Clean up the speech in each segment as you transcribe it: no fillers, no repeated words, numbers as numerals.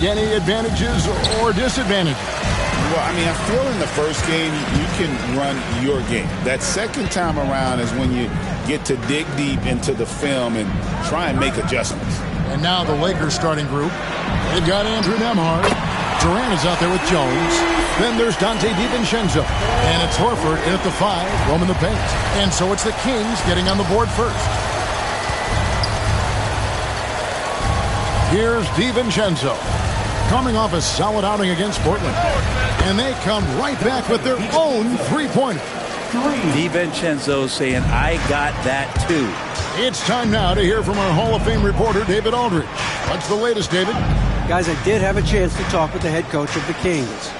Any advantages or disadvantages? Well, I mean, I feel in the first game, you can run your game. That second time around is when you get to dig deep into the film and try and make adjustments. And now the Lakers starting group. They've got Andrew Nembhard. Durant is out there with Jones. Then there's Dante DiVincenzo. And it's Horford in at the 5, roaming the paint. And so it's the Kings getting on the board first. Here's DiVincenzo, coming off a solid outing against Portland. And they come right back with their own three-pointer. DiVincenzo saying, I got that too. It's time now to hear from our Hall of Fame reporter, David Aldridge. What's the latest, David? Guys, I did have a chance to talk with the head coach of the Kings.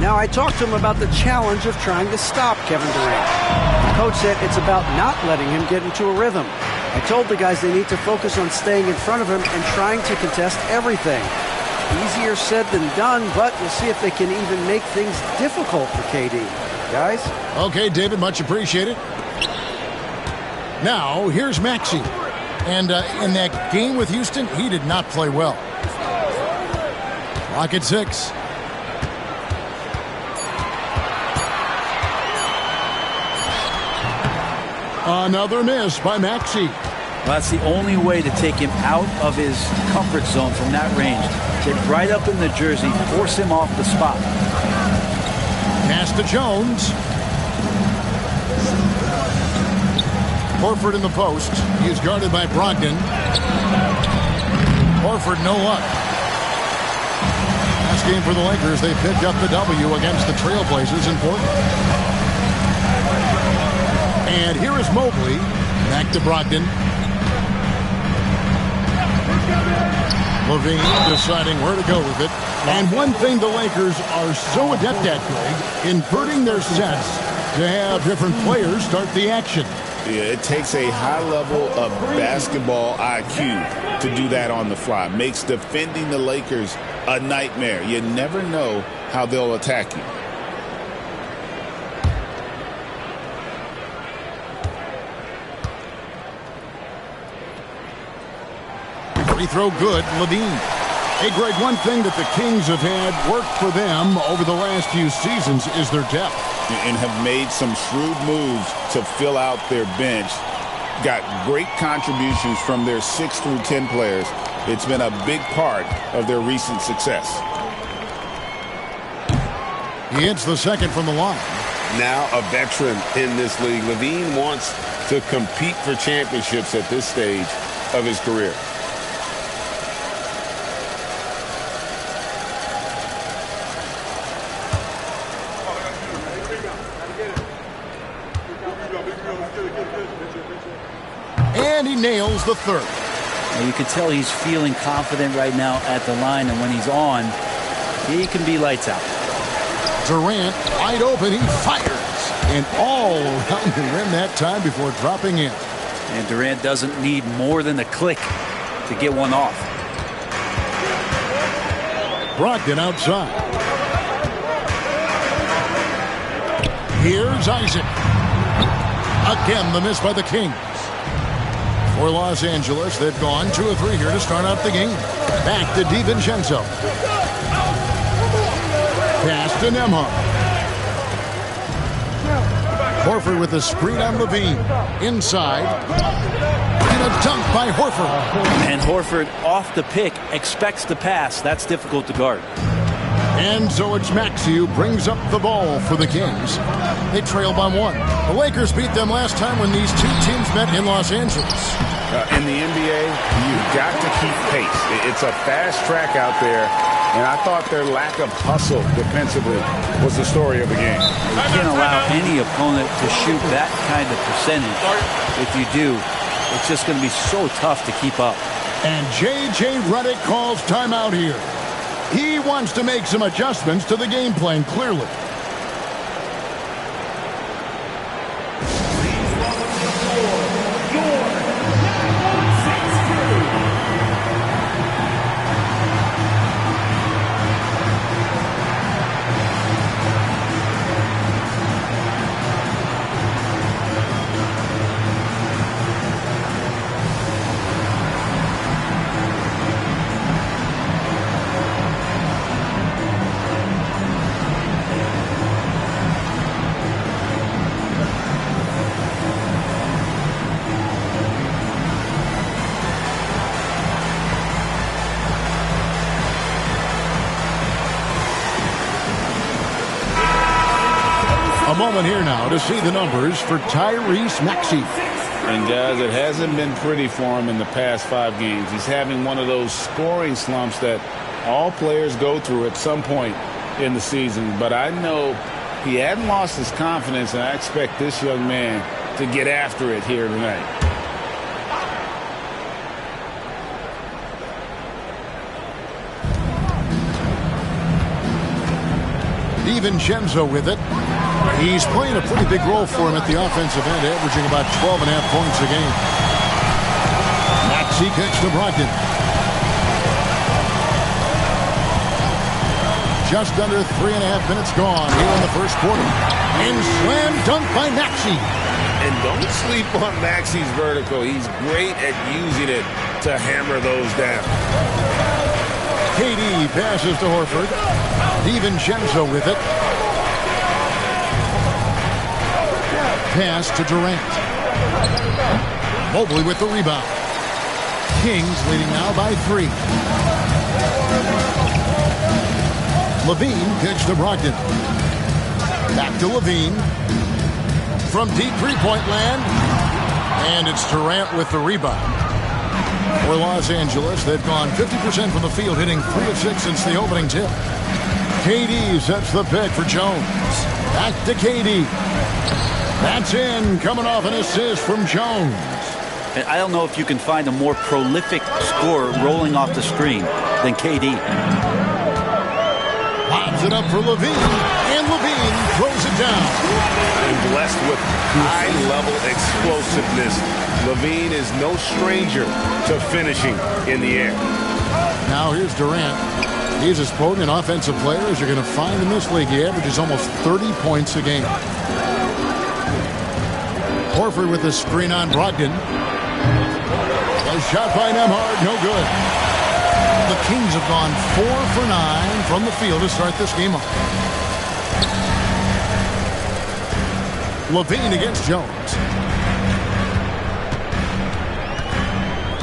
Now, I talked to him about the challenge of trying to stop Kevin Durant. The coach said it's about not letting him get into a rhythm. I told the guys they need to focus on staying in front of him and trying to contest everything. Easier said than done, but we'll see if they can even make things difficult for KD. Guys? Okay, David, much appreciated. Now, here's Maxey. And in that game with Houston, he did not play well. Clock at 6. Another miss by Maxey. Well, that's the only way to take him out of his comfort zone from that range. Get right up in the jersey, force him off the spot. Pass to Jones. Horford in the post. He's guarded by Brogdon. Horford, no luck. Last game for the Lakers, they picked up the W against the Trailblazers in Portland. And here is Mobley. Back to Brogdon. Levine deciding where to go with it. And one thing the Lakers are so adept at, Greg, inverting their sets to have different players start the action. Yeah, it takes a high level of basketball IQ to do that on the fly. Makes defending the Lakers a nightmare. You never know how they'll attack you. Free throw good, Levine. Hey, Greg, one thing that the Kings have had work for them over the last few seasons is their depth. And have made some shrewd moves to fill out their bench. Got great contributions from their 6 through 10 players. It's been a big part of their recent success. He hits the second from the line. Now a veteran in this league. Levine wants to compete for championships at this stage of his career. And he nails the third. Now you can tell he's feeling confident right now at the line, and when he's on, he can be lights out. Durant wide open, he fires. And all around the rim that time before dropping in. And Durant doesn't need more than a click to get one off. Brogdon outside. Here's Isaac. Again, the miss by the Kings. For Los Angeles, they've gone 2 of 3 here to start out the game. Back to DiVincenzo. Pass to Nembhard. Horford with a screen on Levine. Inside. And a dunk by Horford. And Horford off the pick expects the pass. That's difficult to guard. And so it's Maxey who brings up the ball for the Kings. They trail by 1. The Lakers beat them last time when these two teams met in Los Angeles. In the NBA, you've got to keep pace. It's a fast track out there, and I thought their lack of hustle defensively was the story of the game. You can't allow any opponent to shoot that kind of percentage. If you do, it's just going to be so tough to keep up. And J.J. Redick calls timeout here. He wants to make some adjustments to the game plan, clearly. moment here now to see the numbers for Tyrese Maxey. And guys, it hasn't been pretty for him in the past 5 games. He's having one of those scoring slumps that all players go through at some point in the season. But I know he hadn't lost his confidence, and I expect this young man to get after it here tonight. DiVincenzo with it. He's playing a pretty big role for him at the offensive end, averaging about 12.5 points a game. Maxey kicks to Brogdon. Just under 3.5 minutes gone here in the first quarter. And slam dunk by Maxey. And don't sleep on Maxey's vertical. He's great at using it to hammer those down. KD passes to Horford. DiVincenzo with it. Pass to Durant. Mobley with the rebound. Kings leading now by 3. Levine kicks to Brogdon. Back to Levine. From deep three-point land. And it's Durant with the rebound. For Los Angeles, they've gone 50% from the field, hitting 3 of 6 since the opening tip. KD sets the pick for Jones. Back to KD. That's in, coming off an assist from Jones. And I don't know if you can find a more prolific scorer rolling off the screen than KD. Lobs it up for Levine, and Levine throws it down. And blessed with high-level explosiveness, Levine is no stranger to finishing in the air. Now here's Durant. He's as potent an offensive player as you're going to find in this league. He averages almost 30 points a game. Horford with the screen on Brogdon. A shot by Nembhard, no good. The Kings have gone 4 for 9 from the field to start this game off. Levine against Jones.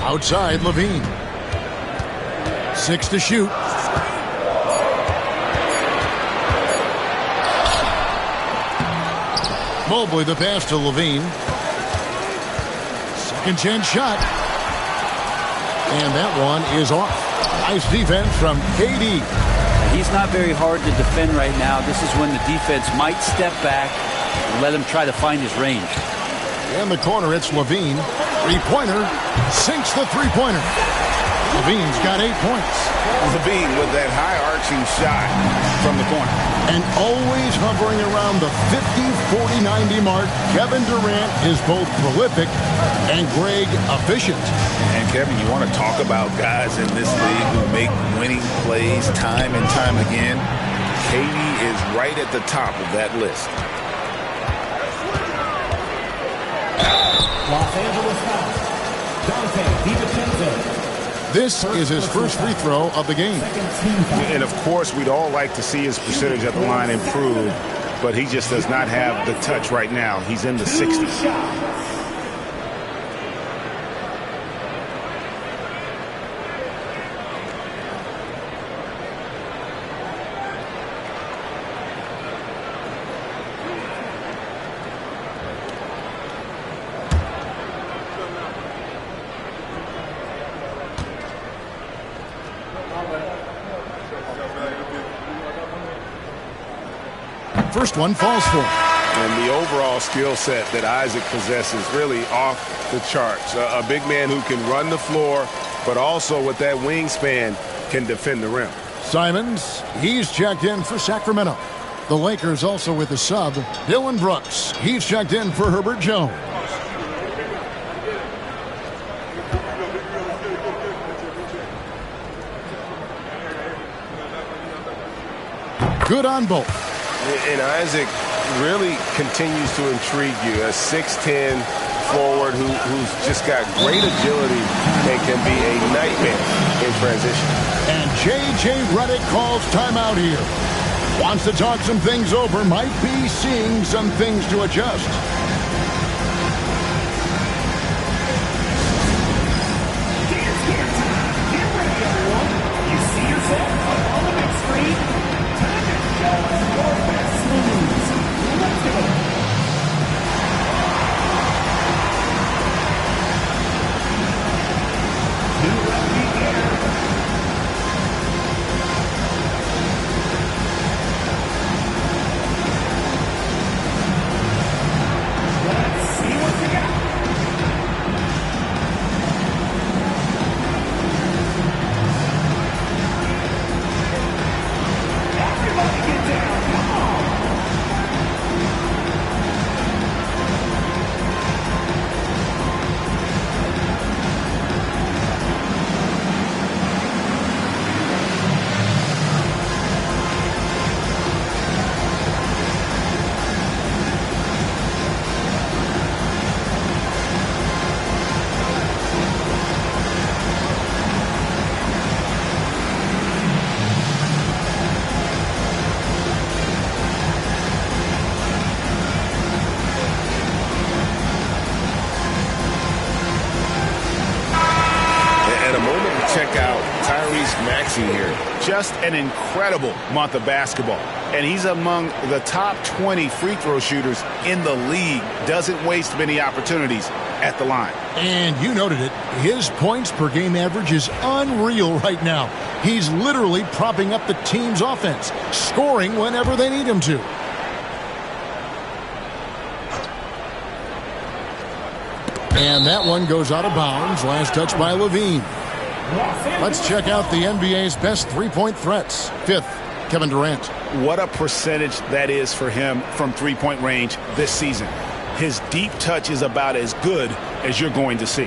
Outside Levine. 6 to shoot. Mobley the pass to Levine. Second chance shot. And that one is off. Nice defense from KD. He's not very hard to defend right now. This is when the defense might step back and let him try to find his range. In the corner, it's Levine. Three-pointer. Sinks the three-pointer. Levine's got 8 points. Levine with that high-arching shot from the corner. And always hovering around the 50, 40, 90 mark, Kevin Durant is both prolific and Greg efficient. And Kevin, you want to talk about guys in this league who make winning plays time and time again? KD is right at the top of that list. Los Angeles foul. Dante DiVincenzo. This is his first free throw of the game. And of course, we'd all like to see his percentage at the line improve, but he just does not have the touch right now. He's in the 60s. First one falls for him. And the overall skill set that Isaac possesses really off the charts. A big man who can run the floor, but also with that wingspan can defend the rim. Simons, he's checked in for Sacramento. The Lakers also with a sub, Dylan Brooks. He's checked in for Herbert Jones. Good on both. And Isaac really continues to intrigue you. A 6'10 forward who's just got great agility and can be a nightmare in transition. And J.J. Redick calls timeout here. Wants to talk some things over. Might be seeing some things to adjust. just an incredible month of basketball. And he's among the top 20 free throw shooters in the league. Doesn't waste many opportunities at the line. And you noted it. His points per game average is unreal right now. He's literally propping up the team's offense, scoring whenever they need him to. And that one goes out of bounds. Last touch by Levine. Let's check out the NBA's best three-point threats. Fifth, Kevin Durant. What a percentage that is for him from three-point range this season. His deep touch is about as good as you're going to see.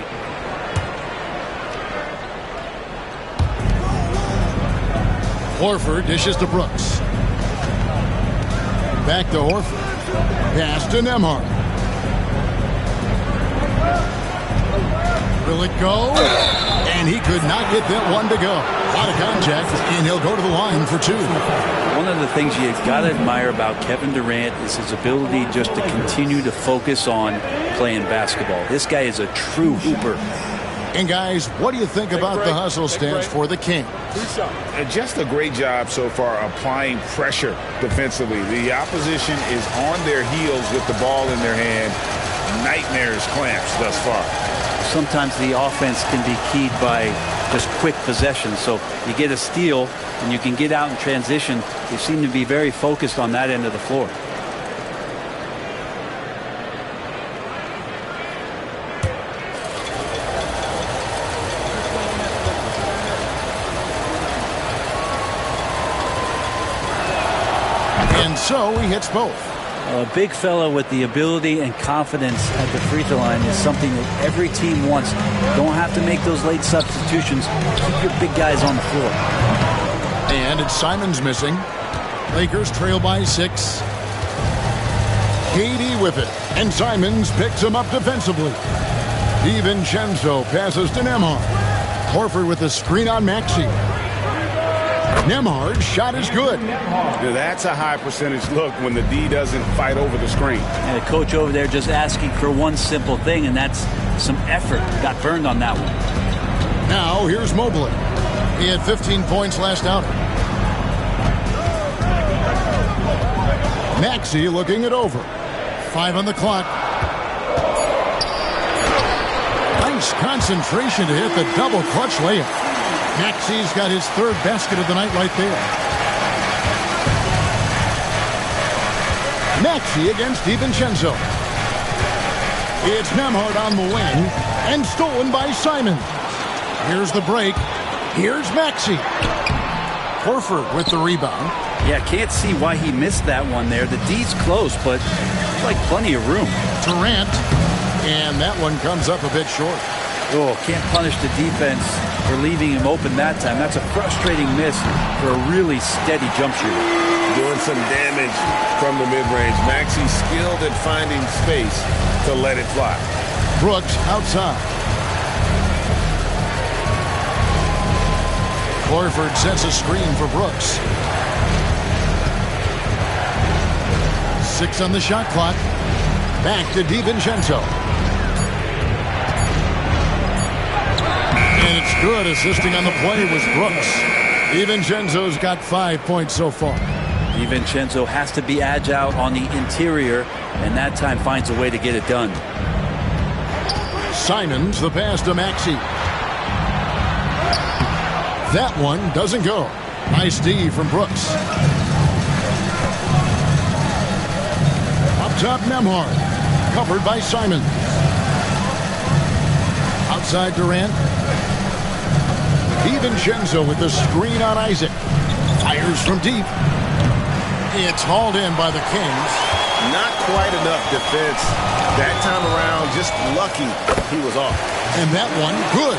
Horford dishes to Brooks. Back to Horford. Pass to Nembhard. Will it go? And he could not get that one to go. A lot of contact, and he'll go to the line for two. One of the things you got to admire about Kevin Durant is his ability just to continue to focus on playing basketball. This guy is a true hooper. And guys, what do you think about the hustle stance for the Kings? Just a great job so far applying pressure defensively. The opposition is on their heels with the ball in their hand. Nightmares clamps thus far. Sometimes the offense can be keyed by just quick possession. So you get a steal and you can get out in transition. They seem to be very focused on that end of the floor. And so he hits both. A big fella with the ability and confidence at the free throw line is something that every team wants. Don't have to make those late substitutions. Keep your big guys on the floor. And it's Simons missing. Lakers trail by 6. KD with it. And Simons picks him up defensively. DiVincenzo passes to Nembhard. Horford with the screen on Maxey. Nembhard's shot is good. That's a high percentage look when the D doesn't fight over the screen. And the coach over there just asking for one simple thing, and that's some effort. Got burned on that one. Now here's Mobley. He had 15 points last outing. Maxey looking it over. 5 on the clock. Nice concentration to hit the double clutch layup. Maxey's got his third basket of the night right there. Maxey against DiVincenzo. It's Nembhard on the wing and stolen by Simon. Here's the break. Here's Maxey. Horford with the rebound. Yeah, can't see why he missed that one there. The D's close, but like plenty of room. Durant. And that one comes up a bit short. Oh, can't punish the defense for leaving him open that time. That's a frustrating miss for a really steady jump shooter. Doing some damage from the mid-range. Maxey's skilled at finding space to let it fly. Brooks outside. Horford sets a screen for Brooks. 6 on the shot clock. Back to DiVincenzo. And it's good. Assisting on the play was Brooks. DiVincenzo's got 5 points so far. DiVincenzo has to be agile on the interior, and that time finds a way to get it done. Simons, the pass to Maxey. That one doesn't go. Nice D from Brooks. Up top, Nembhard. Covered by Simons. Outside Durant. DiVincenzo with the screen on Isaac. Fires from deep. It's hauled in by the Kings. Not quite enough defense that time around. Just lucky he was off. And that one, good.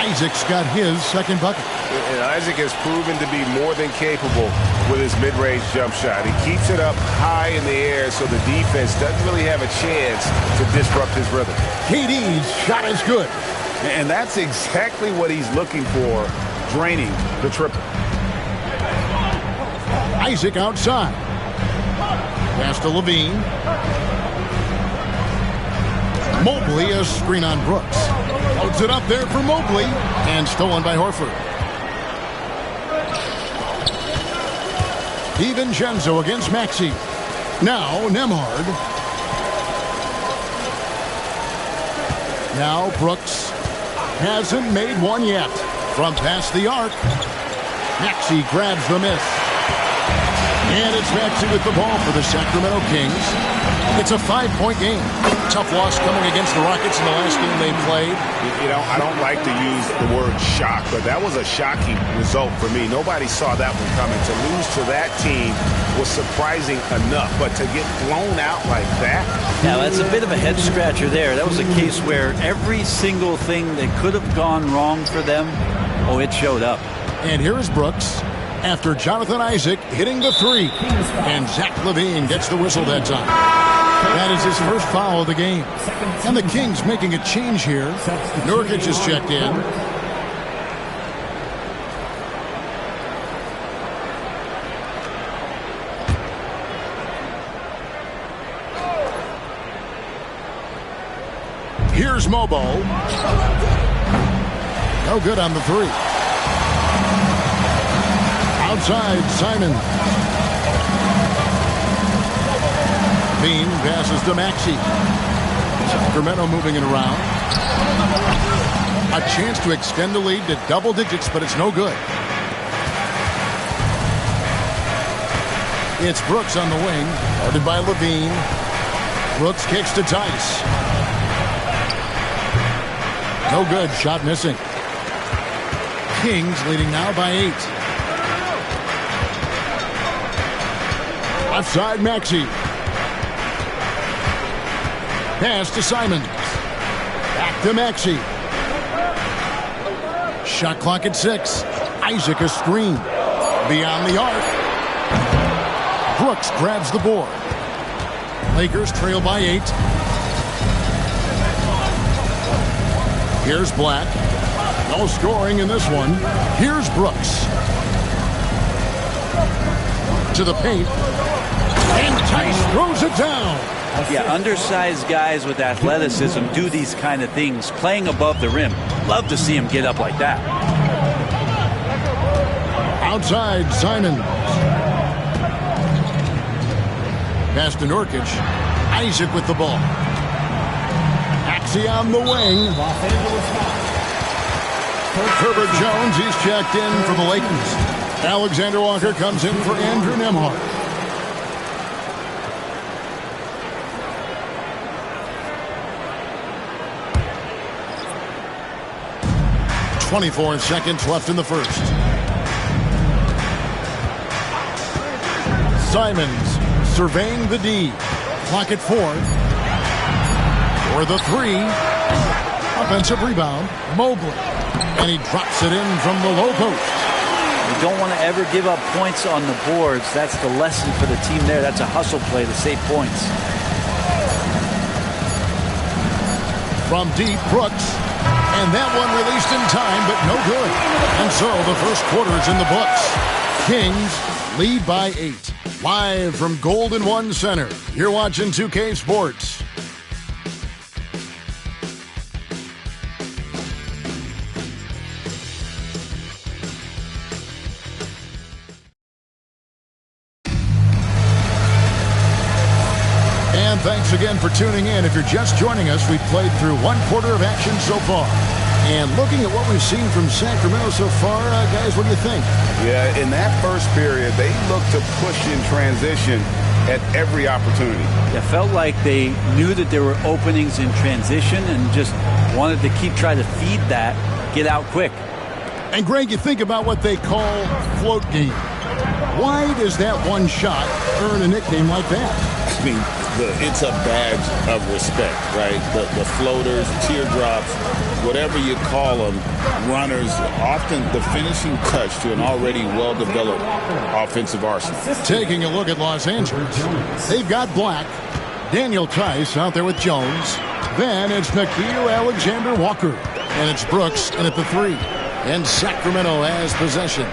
Isaac's got his second bucket. And Isaac has proven to be more than capable with his mid-range jump shot. He keeps it up high in the air so the defense doesn't really have a chance to disrupt his rhythm. KD's shot is good. And that's exactly what he's looking for, draining the triple. Isaac outside. Pass to Levine. Mobley, a screen on Brooks. Loads it up there for Mobley. And stolen by Horford. DiVincenzo against Maxey. Now Nemhard. Now Brooks. Hasn't made one yet. From past the arc. Maxey grabs the miss. And it's Maxey with the ball for the Sacramento Kings. It's a 5-point game. Tough loss coming against the Rockets in the last game they played. You know, I don't like to use the word shock, but that was a shocking result for me. Nobody saw that one coming. To lose to that team was surprising enough, but to get blown out like that? Now, that's a bit of a head scratcher there. That was a case where every single thing that could have gone wrong for them, it showed up. And here is Brooks after Jonathan Isaac hitting the three. And Zach LaVine gets the whistle that time. That is his first foul of the game. And the Kings making a change here. Nurkic is checked in. Here's Mobo. No good on the three. Outside, Simon. Bean passes to Maxey. Sacramento moving it around. A chance to extend the lead to double digits, but it's no good. It's Brooks on the wing, guarded by LaVine. Brooks kicks to Tice. No good, shot missing. Kings leading now by 8. Outside Maxey. Pass to Simons. Back to Maxey. Shot clock at 6. Isaac a screen. Beyond the arc. Brooks grabs the board. Lakers trail by 8. Here's Black. No scoring in this one. Here's Brooks. To the paint. And Tice throws it down. Yeah, undersized guys with athleticism do these kind of things, playing above the rim. Love to see him get up like that. Outside, Simons. Pass to Nurkic. Isaac with the ball. Maxey on the wing. Herbert Jones, he's checked in for the Lakers. Alexander Walker comes in for Andrew Nemhard. 24 seconds left in the first. Simons surveying the D. Clock at 4. For the 3. Offensive rebound. Mobley. And he drops it in from the low post. You don't want to ever give up points on the boards. That's the lesson for the team there. That's a hustle play to save points. From deep, Brooks. And that one released in time, but no good. And so the first quarter is in the books. Kings lead by 8. Live from Golden One Center. You're watching 2K Sports. And thanks again for tuning in. If you're just joining us, we've played through one quarter of action so far. And looking at what we've seen from Sacramento so far, guys, what do you think? Yeah, in that first period, they looked to push in transition at every opportunity. It felt like they knew that there were openings in transition and just wanted to keep trying to feed that, get out quick. And, Greg, you think about what they call float game. Why does that one shot earn a nickname like that? I mean, it's a badge of respect, right? The floaters, teardrops, whatever you call them, runners, often the finishing touch to an already well-developed offensive arsenal. Taking a look at Los Angeles, they've got Black, Daniel Tice out there with Jones. Then it's Nickeil Alexander-Walker, and it's Brooks in at the 3. And Sacramento has possession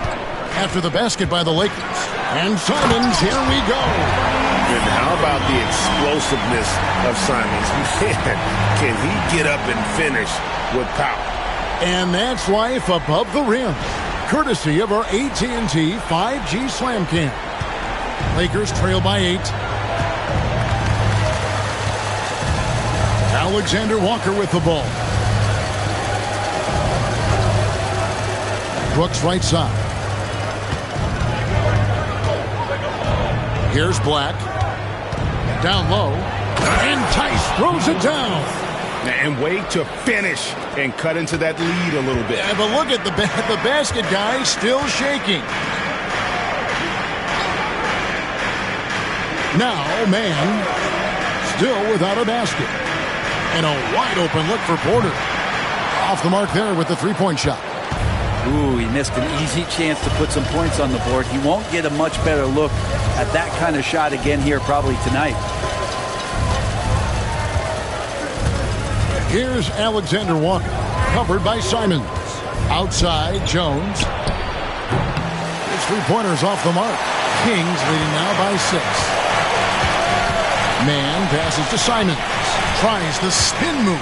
after the basket by the Lakers. And Simons, here we go. And how about the explosiveness of Simons? Man, can he get up and finish with power? And that's life above the rim, courtesy of our AT&T 5G Slam Cam. Lakers trail by 8. Alexander Walker with the ball. Brooks right side. Here's Black. Down low. And Tice throws it down. And wait to finish and cut into that lead a little bit. Yeah, but look at the basket guy still shaking. Now, man, still without a basket. And a wide open look for Porter. Off the mark there with the three-point shot. Ooh, he missed an easy chance to put some points on the board. He won't get a much better look at that kind of shot again here probably tonight. Here's Alexander Walker, covered by Simons. Outside, Jones. His three-pointers off the mark. Kings leading now by 6. Man passes to Simons. Tries the spin move.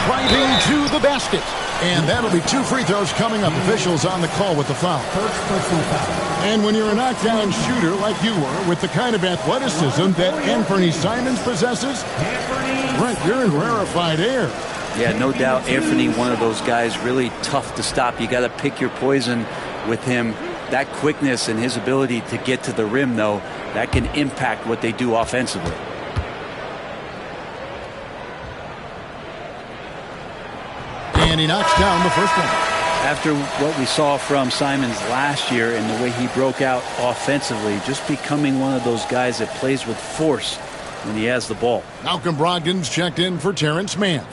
Driving to the basket. And that'll be 2 free throws coming up. Officials on the call with the foul. First personal foul. And when you're a knockdown shooter like you were, with the kind of athleticism that Anthony Simons possesses, Brent, you're in rarefied air. Yeah, no doubt Anthony, one of those guys really tough to stop. You got to pick your poison with him. That quickness and his ability to get to the rim, though, that can impact what they do offensively. And he knocks down the first one. After what we saw from Simons last year and the way he broke out offensively, just becoming one of those guys that plays with force when he has the ball. Malcolm Brogdon's checked in for Terrence Mann.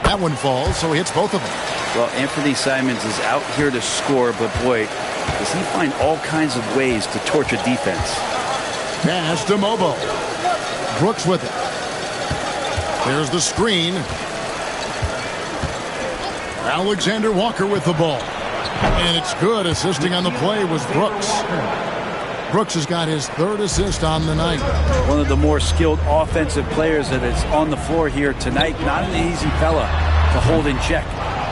That one falls, so he hits both of them. Well, Anthony Simons is out here to score, but boy, does he find all kinds of ways to torch a defense. Pass to Mobo. Brooks with it. There's the screen. Alexander Walker with the ball. And it's good. Assisting on the play was Brooks. Brooks has got his 3rd assist on the night. One of the more skilled offensive players that is on the floor here tonight. Not an easy fella to hold in check.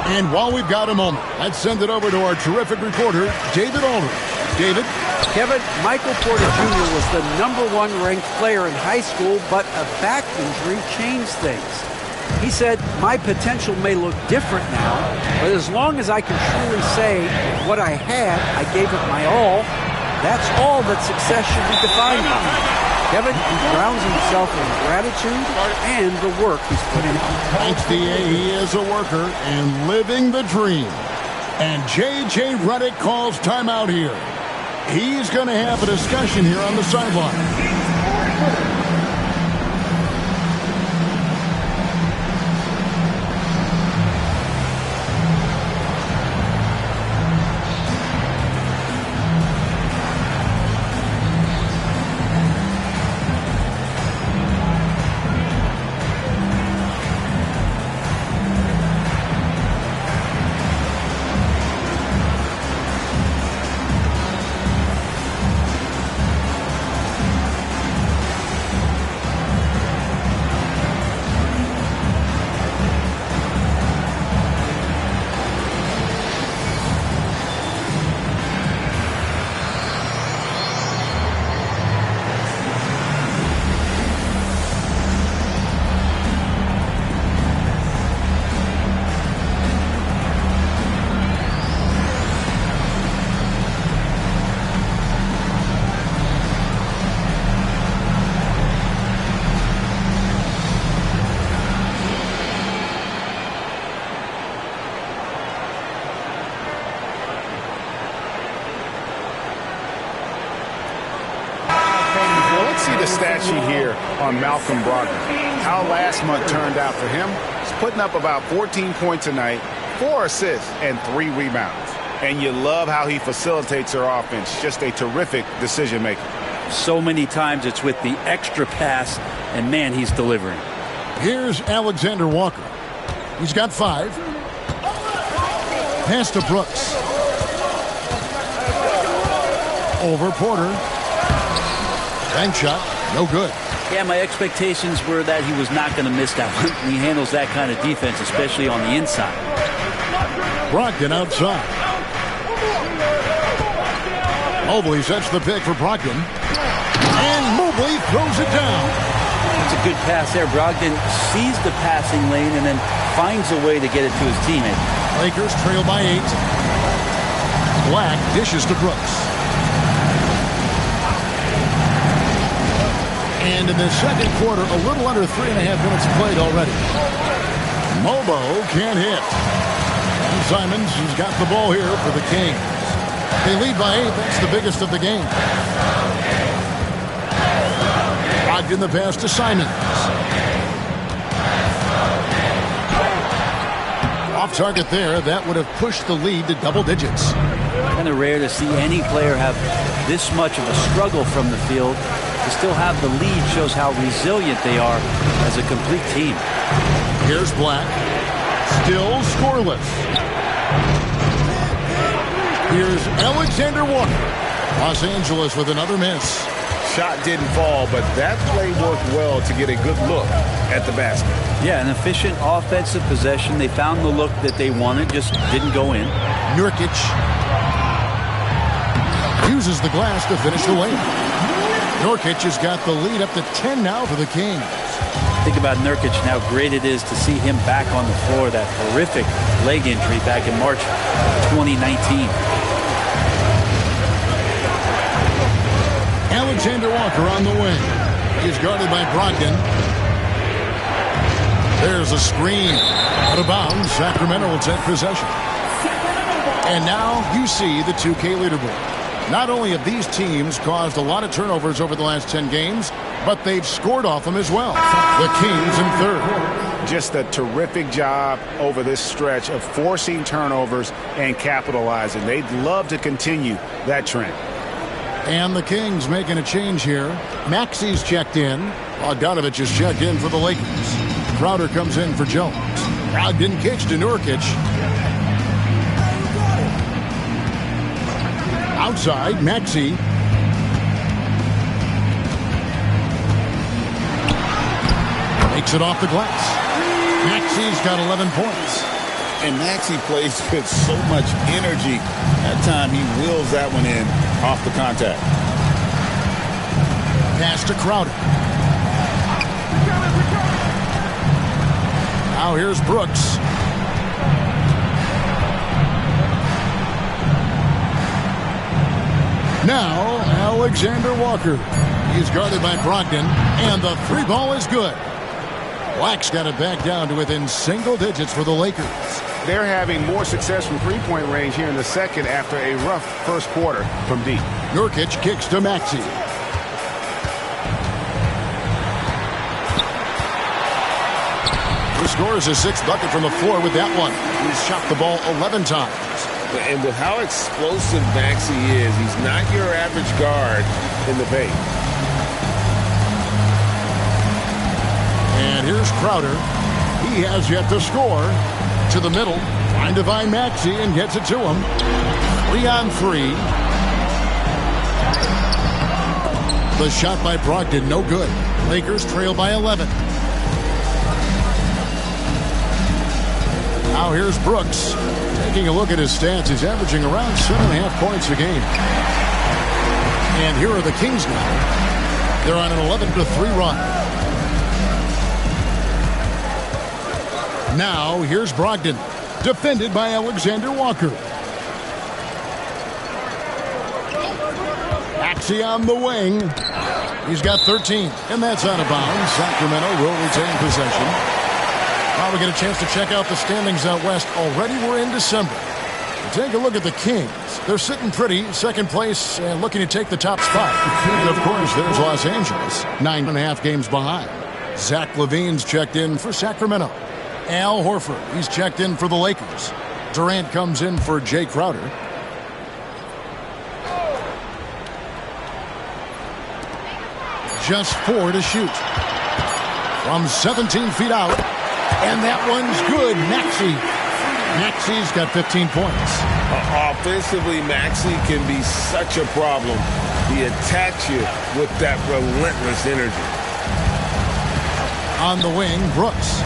And while we've got a moment, let's send it over to our terrific reporter, David Aldridge. David? Kevin, Michael Porter Jr. was the #1 ranked player in high school, but a back injury changed things. He said, my potential may look different now, but as long as I can truly say what I had, I gave it my all, that's all that success should be defined by. Kevin, he grounds himself in gratitude and the work he's put in. Thanks, D.A. He is a worker and living the dream. And J.J. Redick calls timeout here. He's going to have a discussion here on the sideline. Stat sheet here on Malcolm Brogdon. How last month turned out for him. He's putting up about 14 points a night, 4 assists, and 3 rebounds. And you love how he facilitates their offense. Just a terrific decision maker. So many times it's with the extra pass, and man, he's delivering. Here's Alexander Walker. He's got 5. Pass to Brooks. Over Porter. Bank shot, no good. Yeah, my expectations were that he was not going to miss that one. He handles that kind of defense, especially on the inside. Brogdon outside. Mobley sets the pick for Brogdon. And Mobley throws it down. It's a good pass there. Brogdon sees the passing lane and then finds a way to get it to his teammate. Lakers trail by 8. Black dishes to Brooks. And in the second quarter, a little under 3.5 minutes played already. Mobo can't hit. And Simons has got the ball here for the Kings. They lead by 8. That's the biggest of the game. Brogdon the pass to Simons. Off target there. That would have pushed the lead to double digits. Kind of rare to see any player have this much of a struggle from the field. To still have the lead shows how resilient they are as a complete team. Here's Black. Still scoreless. Here's Alexander Walker. Los Angeles with another miss. Shot didn't fall, but that play worked well to get a good look at the basket. Yeah, an efficient offensive possession. They found the look that they wanted, just didn't go in. Nurkic uses the glass to finish the lane. Nurkic has got the lead up to 10 now for the Kings. Think about Nurkic and how great it is to see him back on the floor. That horrific leg injury back in March 2019. Alexander Walker on the wing. He's guarded by Brogdon. There's a screen. Out of bounds. Sacramento will take possession. And now you see the 2K leaderboard. Not only have these teams caused a lot of turnovers over the last 10 games, but they've scored off them as well. The Kings in third. Just a terrific job over this stretch of forcing turnovers and capitalizing. They'd love to continue that trend. And the Kings making a change here. Maxi's checked in. Bogdanovich is checked in for the Lakers. Crowder comes in for Jones. Brogdon kicks to Nurkic. Outside, Maxi. Makes it off the glass. Maxi's got 11 points. And Maxi plays with so much energy. That time he wheels that one in off the contact. Pass to Crowder. Now here's Brooks. Now Alexander Walker. He's guarded by Brogdon, and the three ball is good. Black's got it back down to within single digits for the Lakers. They're having more success from three-point range here in the second after a rough first quarter from deep. Nurkic kicks to Maxi. He scores his sixth bucket from the floor with that one. He's shot the ball 11 times. And with how explosive Maxi is, he's not your average guard in the paint. And here's Crowder. He has yet to score. To the middle, trying to find Maxi and gets it to him. 3-on-3. The shot by Brogdon, no good. Lakers trail by 11. Now here's Brooks. Taking a look at his stats, he's averaging around 7.5 points a game. And here are the Kings now. They're on an 11-3 run. Now, here's Brogdon, defended by Alexander Walker. Maxi on the wing. He's got 13, and that's out of bounds. Sacramento will retain possession. Now we get a chance to check out the standings out west. Already we're in December. Take a look at the Kings. They're sitting pretty, second place, and looking to take the top spot. And of course, there's Los Angeles, 9.5 games behind. Zach LaVine's checked in for Sacramento. Al Horford, he's checked in for the Lakers. Durant comes in for Jay Crowder. Just 4 to shoot. From 17 feet out. And that one's good. Maxi's got 15 points. Offensively, Maxi can be such a problem He attacks you with that relentless energy. On the wing, Brooks.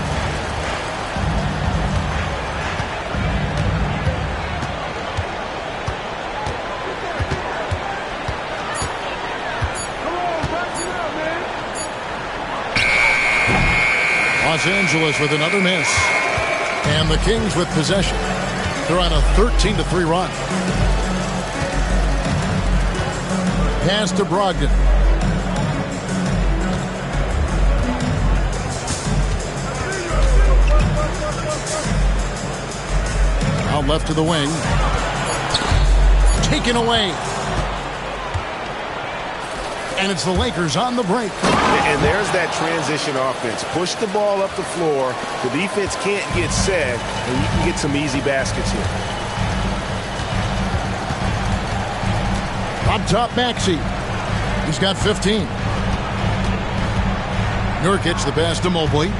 Los Angeles with another miss. And the Kings with possession. They're on a 13-3 run. Pass to Brogdon. Out left to the wing. Taken away. And it's the Lakers on the break. And there's that transition offense. Push the ball up the floor. The defense can't get set, and you can get some easy baskets here. Up top, Maxey. He's got 15. Nurkic the pass to Mobley.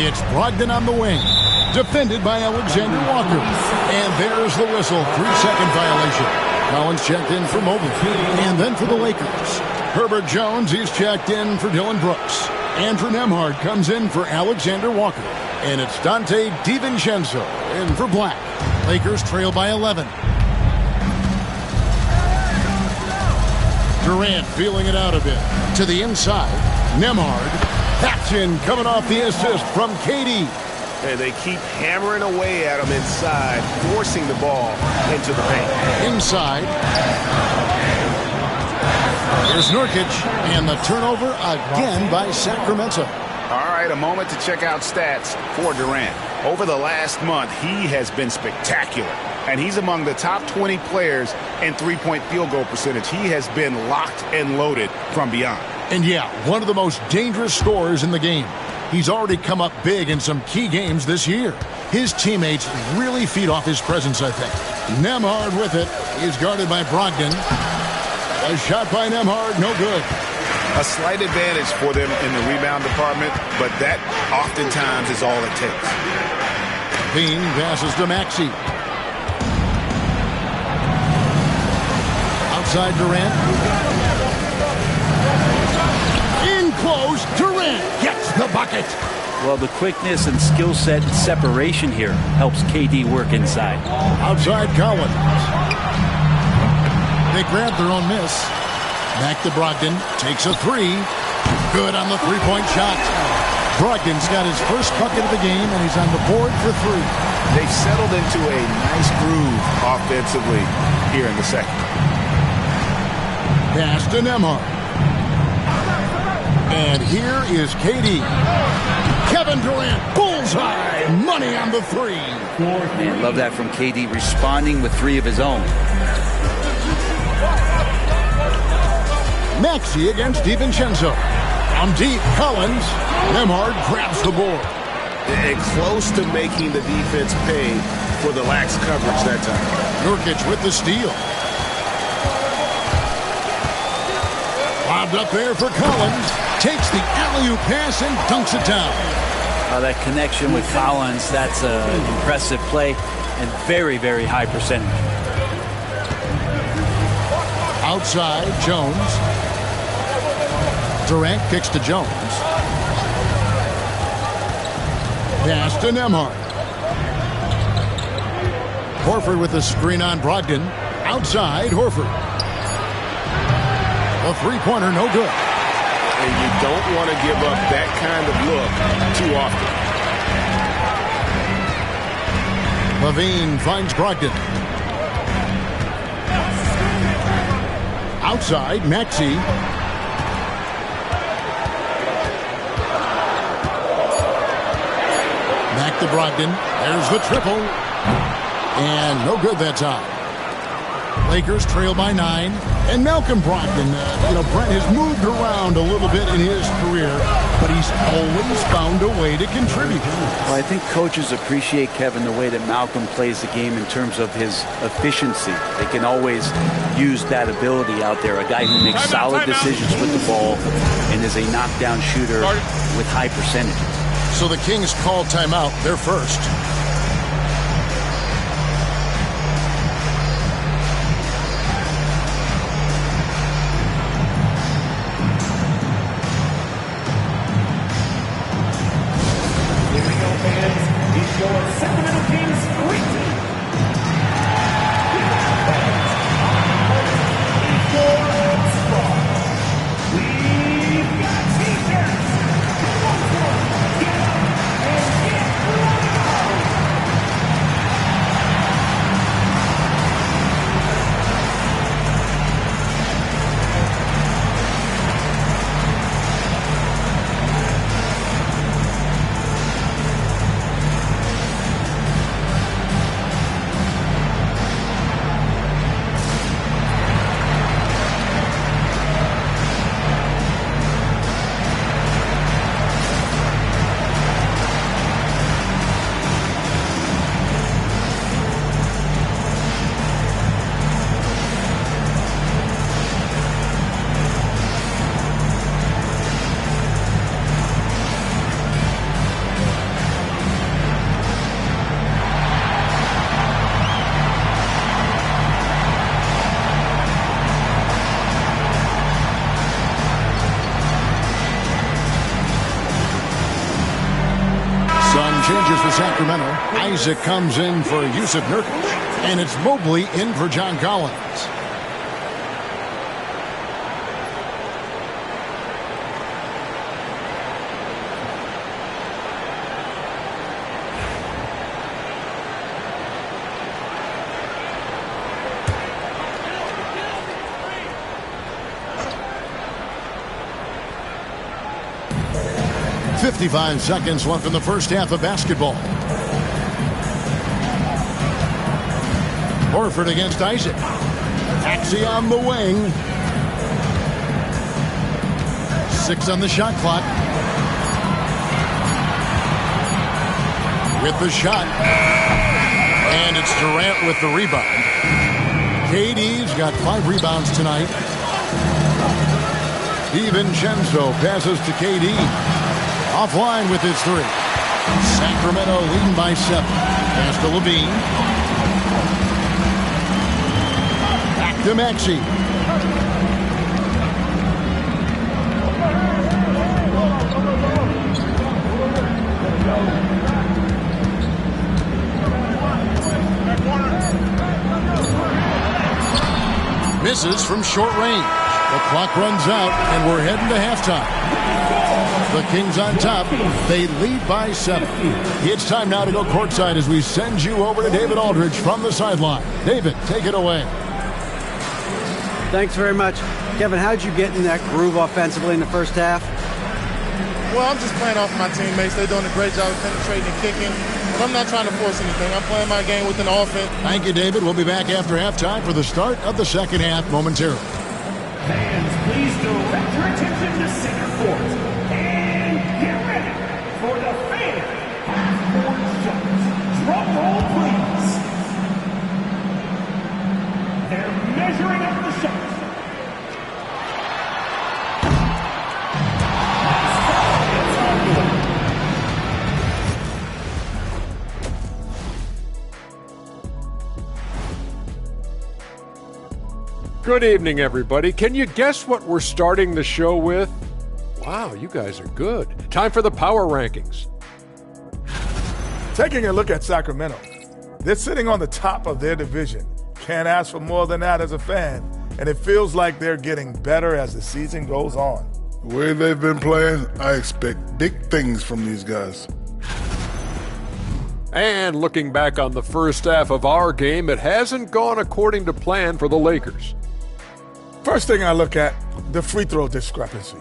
It's Brogdon on the wing. Defended by Alexander Walker. And there's the whistle. 3-second violation. Collins checked in for Mobley. And then for the Lakers. Herbert Jones is checked in for Dylan Brooks. Andrew Nembhard comes in for Alexander Walker. And it's Dante DiVincenzo in for Black. Lakers trail by 11. Durant feeling it out a bit. To the inside. Nembhard. That's in, coming off the assist from KD. And they keep hammering away at him inside, forcing the ball into the paint. Inside. Here's Nurkic, and the turnover again by Sacramento. All right, a moment to check out stats for Durant. Over the last month, he has been spectacular. And he's among the top 20 players in three-point field goal percentage. He has been locked and loaded from beyond. And yeah, one of the most dangerous scorers in the game. He's already come up big in some key games this year. His teammates really feed off his presence, I think. Nembhard with it. He's guarded by Brogdon. A shot by Nembhard, no good. A slight advantage for them in the rebound department, but that oftentimes is all it takes. Bean passes to Maxey. Outside Durant. In close, Durant gets the bucket. Well, the quickness and skill set and separation here helps KD work inside. Outside Collins. They grab their own miss. Back to Brogdon. Takes a three. Good on the three-point shot. Brogdon's got his first bucket of the game, and he's on the board for three. They've settled into a nice groove offensively here in the second. Pass to Nembhard. And here is KD. Kevin Durant, bullseye, money on the three. Man, love that from KD, responding with three of his own. Maxey against DiVincenzo. On deep, Collins. Nembhard grabs the board. And close to making the defense pay for the lax coverage that time. Nurkic with the steal. Lobbed up there for Collins. Takes the alley-oop pass and dunks it down. That connection with Collins, that's an impressive play and very, very high percentage. Outside, Jones. Durant kicks to Jones. Pass to Nembhard. Horford with the screen on Brogdon. Outside, Horford. A three-pointer, no good. And you don't want to give up that kind of look too often. Levine finds Brogdon. Outside, Maxey. Back to Brogdon. There's the triple. And no good that time. Lakers trail by 9. And Malcolm Brogdon, Brent has moved around a little bit in his career, but he's always found a way to contribute. Well, I think coaches appreciate, Kevin, the way that Malcolm plays the game in terms of his efficiency. They can always use that ability out there. A guy who makes solid decisions with the ball and is a knockdown shooter with high percentages. So the Kings call timeout, their first. for Sacramento. Isaac comes in for Yusuf Nurkic. And it's Mobley in for John Collins. "55 seconds left in the first half of basketball. Horford against Isaac. Maxey on the wing. 6 on the shot clock. With the shot. And it's Durant with the rebound. KD's got 5 rebounds tonight. DiVincenzo passes to KD. Offline with his 3. Sacramento leading by 7. Pass to Levine. To Maxey. Misses from short range. The clock runs out, and we're heading to halftime. The Kings on top. They lead by 7. It's time now to go courtside as we send you over to David Aldridge from the sideline. David, take it away. Thanks very much. Kevin, how'd you get in that groove offensively in the first half? Well, I'm just playing off my teammates. They're doing a great job of penetrating and kicking. But I'm not trying to force anything. I'm playing my game with an offense. Thank you, David. We'll be back after halftime for the start of the second half momentarily. Fans, please direct your attention to center court. And get ready for the fan half-court shots. Drum roll, please. They're measuring up the shots. Good evening, everybody. Can you guess what we're starting the show with? Wow, you guys are good. Time for the power rankings. Taking a look at Sacramento, they're sitting on the top of their division. Can't ask for more than that as a fan, and it feels like they're getting better as the season goes on. The way they've been playing, I expect big things from these guys. And looking back on the first half of our game, it hasn't gone according to plan for the Lakers. First thing I look at, the free throw discrepancy.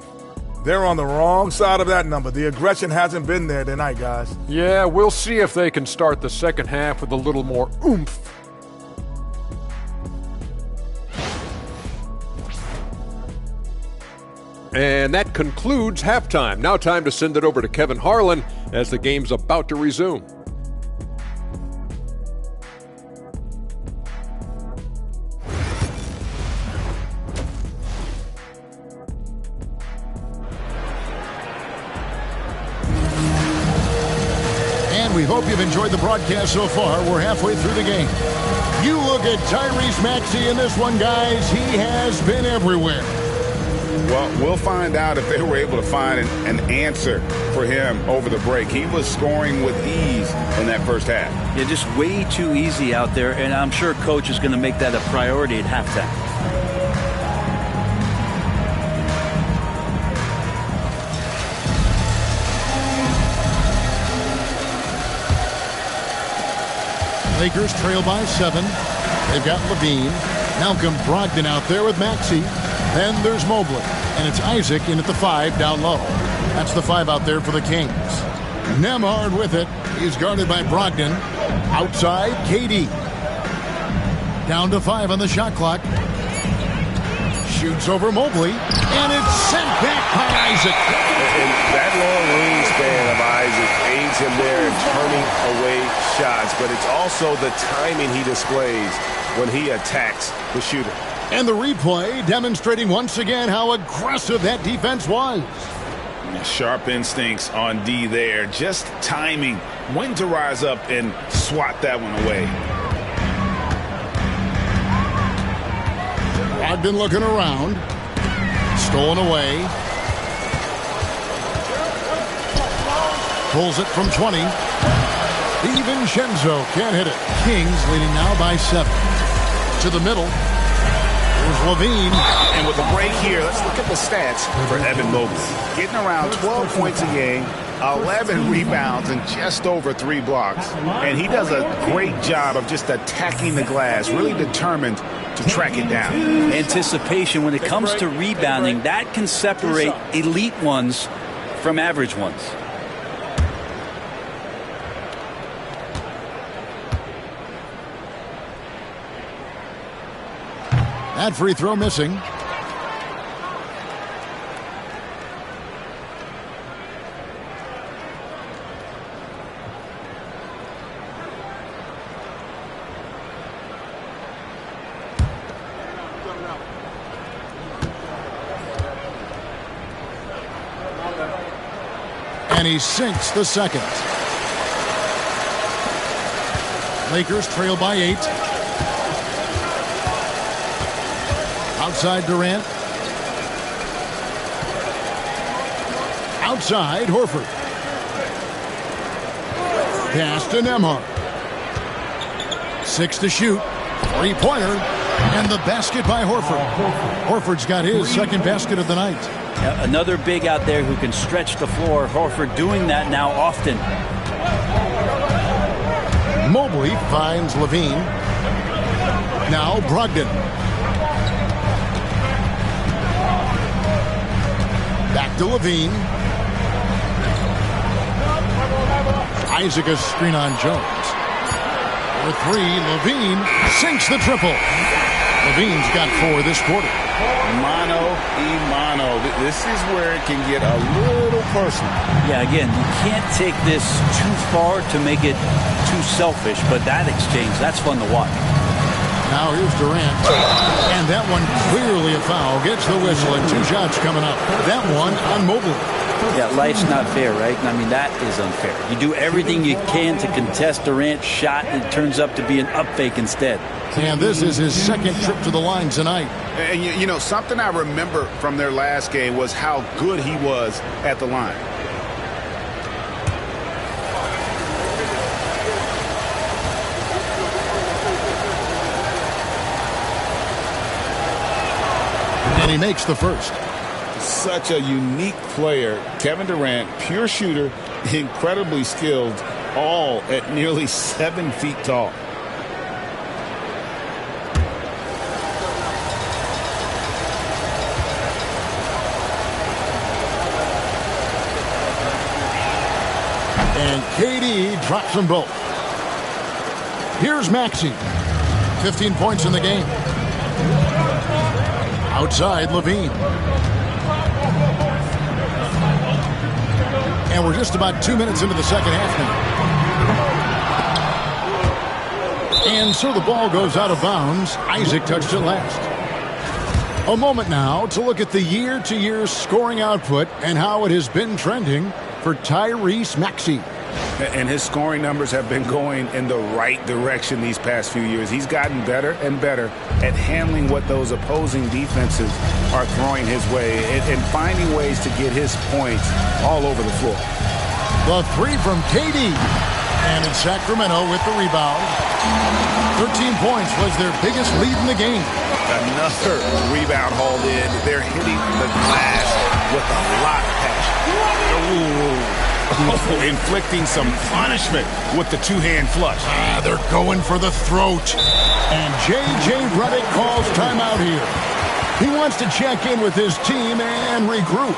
They're on the wrong side of that number. The aggression hasn't been there tonight, guys. Yeah, we'll see if they can start the second half with a little more oomph. And that concludes halftime. Now time to send it over to Kevin Harlan as the game's about to resume. We hope you've enjoyed the broadcast so far. We're halfway through the game. You look at Tyrese Maxey in this one, guys. He has been everywhere. Well, we'll find out if they were able to find an answer for him over the break. He was scoring with ease in that first half. Yeah, just way too easy out there, and I'm sure Coach is going to make that a priority at halftime. Lakers trail by 7. They've got Levine. Malcolm Brogdon out there with Maxey. Then there's Mobley. And it's Isaac in at the 5 down low. That's the 5 out there for the Kings. Nembhard with it. He's guarded by Brogdon. Outside, KD. Down to 5 on the shot clock. Shoots over Mobley. And it's sent back by Isaac. And that long wingspan of Isaac aids him there in turning away shots, but it's also the timing he displays when he attacks the shooter. And the replay demonstrating once again how aggressive that defense was. Sharp instincts on D there. Just timing when to rise up and swat that one away. Brogdon looking around. Stolen away. Pulls it from 20. DiVincenzo can't hit it. Kings leading now by 7. To the middle. Here's Levine. And with a break here, let's look at the stats for Evan Mobley. Getting around 12 points a game, 11 rebounds, and just over 3 blocks. And he does a great job of just attacking the glass, really determined to track it down. Anticipation when it comes to rebounding, that can separate elite ones from average ones. That free throw missing. And he sinks the second. Lakers trail by 8. Outside Durant. Outside Horford. Pass to Nembhard. 6 to shoot. 3-pointer. And the basket by Horford. Horford's got his second basket of the night. Another big out there who can stretch the floor. Horford doing that now often. Mobley finds Levine. Now Brogdon. Back to Levine. Isaac a screen on Jones. For 3, Levine sinks the triple. Levine's got 4 this quarter. Mano a mano. This is where it can get a little personal. Yeah, again, you can't take this too far to make it too selfish, but that exchange, that's fun to watch. Now here's Durant. And that one clearly a foul. Gets the whistle and 2 shots coming up. That one on Mobley. Yeah, life's not fair, right? I mean, that is unfair. You do everything you can to contest Durant's shot, and it turns up to be an up fake instead. And this is his second trip to the line tonight. And, you know, something I remember from their last game was how good he was at the line. And he makes the first. Such a unique player. Kevin Durant, pure shooter, incredibly skilled, all at nearly 7 feet tall. And KD drops them both. Here's Maxey. 15 points in the game. Outside Levine. And we're just about 2 minutes into the second half now. And so the ball goes out of bounds. Isaac touched it last. A moment now to look at the year-to-year scoring output and how it has been trending for Tyrese Maxey. And his scoring numbers have been going in the right direction these past few years. He's gotten better and better at handling what those opposing defenses are throwing his way and finding ways to get his points all over the floor. The 3 from KD. And in Sacramento with the rebound. 13 points was their biggest lead in the game. Another rebound hauled in. They're hitting the glass with a lot of passion. Ooh. Inflicting some punishment with the 2-hand flush. They're going for the throat. And J.J. Redick calls timeout here. He wants to check in with his team and regroup.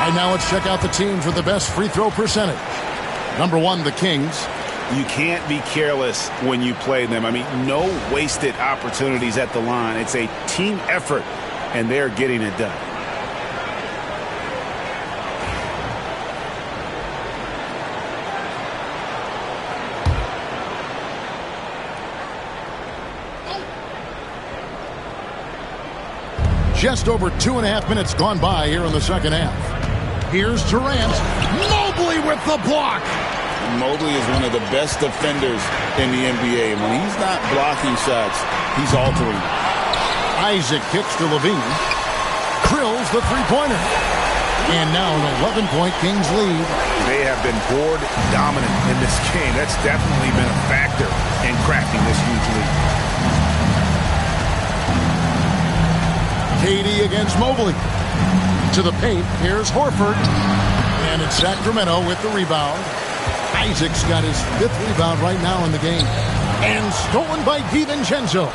Right now, let's check out the teams with the best free throw percentage. Number 1, the Kings. You can't be careless when you play them. I mean, no wasted opportunities at the line. It's a team effort, and they're getting it done. Just over 2.5 minutes gone by here in the second half. Here's Durant. Mobley with the block. Mobley is one of the best defenders in the NBA. When he's not blocking shots, he's altering. Isaac kicks to Levine. Drills the three-pointer. And now an 11-point Kings lead. They have been board dominant in this game. That's definitely been a factor in cracking this huge lead. KD against Mobley. To the paint, here's Horford. And it's Sacramento with the rebound. Isaac's got his 5th rebound right now in the game. And stolen by DiVincenzo.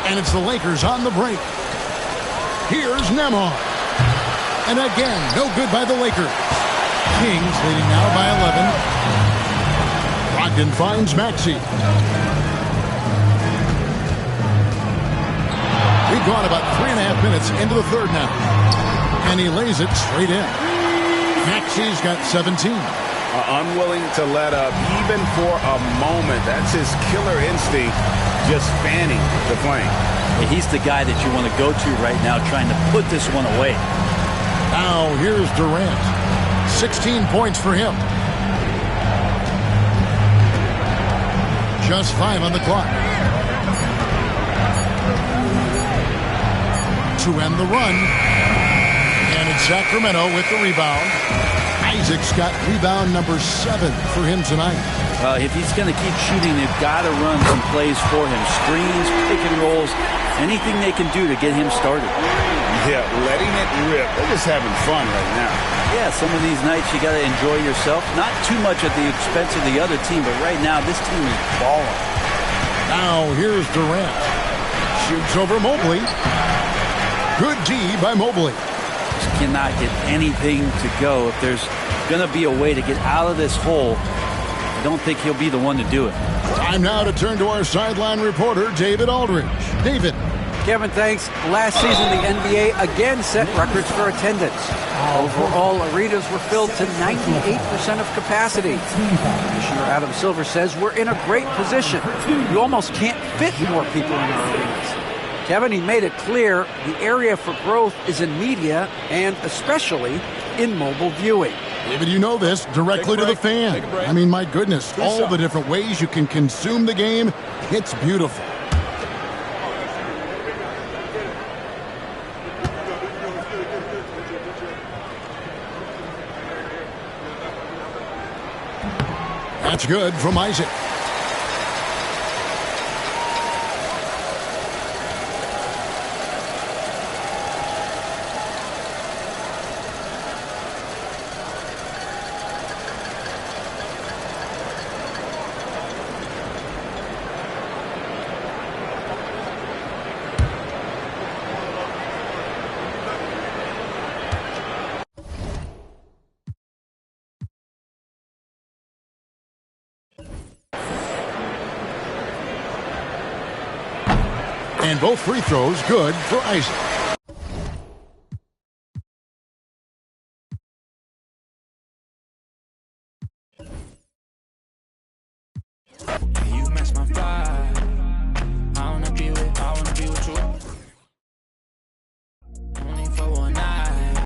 And it's the Lakers on the break. Here's Nembhard. And again, no good by the Lakers. Kings leading now by 11. Brogdon finds Maxey. We've gone about 3.5 minutes into the third now. And he lays it straight in. Maxey's got 17. Unwilling to let up even for a moment. That's his killer instinct, just fanning the flame. He's the guy that you want to go to right now, trying to put this one away. Now here's Durant. 16 points for him. Just 5 on the clock. To end the run. And it's Sacramento with the rebound. Isaac's got rebound number 7 for him tonight. If he's going to keep shooting, they've got to run some plays for him. Screens, pick and rolls, anything they can do to get him started. Yeah, letting it rip. They're just having fun right now. Yeah, some of these nights you got to enjoy yourself. Not too much at the expense of the other team, but right now this team is balling. Now here's Durant. Shoots over Mobley. Good D by Mobley. Just cannot get anything to go. If there's going to be a way to get out of this hole, I don't think he'll be the one to do it. Time now to turn to our sideline reporter, David Aldridge. David. Kevin, thanks. Last season, the NBA again set records for attendance. Overall, arenas were filled to 98% of capacity. Commissioner Adam Silver says we're in a great position. You almost can't fit more people in our arenas. Kevin, he made it clear the area for growth is in media and especially in mobile viewing. David, you know this, directly to the fan. I mean, my goodness, all the different ways you can consume the game, it's beautiful. That's good from Isaac. And both free throws good for Isaac.